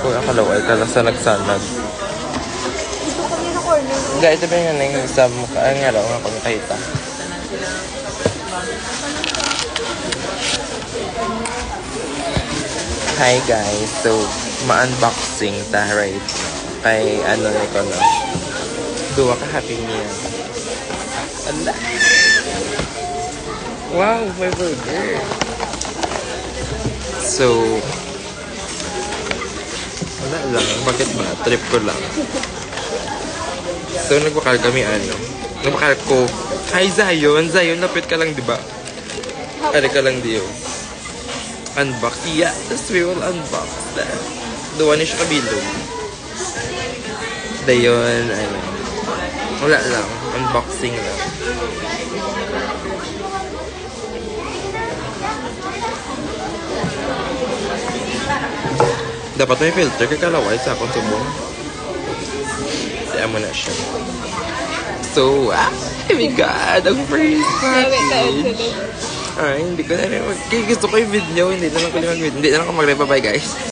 Kung akalaway ka lang sa nagsanag. Dito kami na corner. Guys, ito ba yung nang sa mukha? Ang nga raw nga kung nakita. Hi guys, so ma-unboxing ta right kay ano ko no. Duwa ka Happy Meal. Ala. Wow, my burger. So wala lang, bakit ba? Trip ko lang. So nagbakal kami ano. Nagbakal ko. Hi Zion, Zion lapit ka lang 'di ba? Ari ka lang diyo. Unbox. Yeah, tapos we will unbox that. Doon niya siya kabilog. Dayon, ano. Wala lang. Unboxing lang. Dapat may filter kakalaway sa akong subong. Siya mo na siya. So, oh my God! Ang first package! Ay, hindi ko na rin gusto ko yung video. Hindi na lang ko mag-video. Hindi na lang ako mag-bye guys.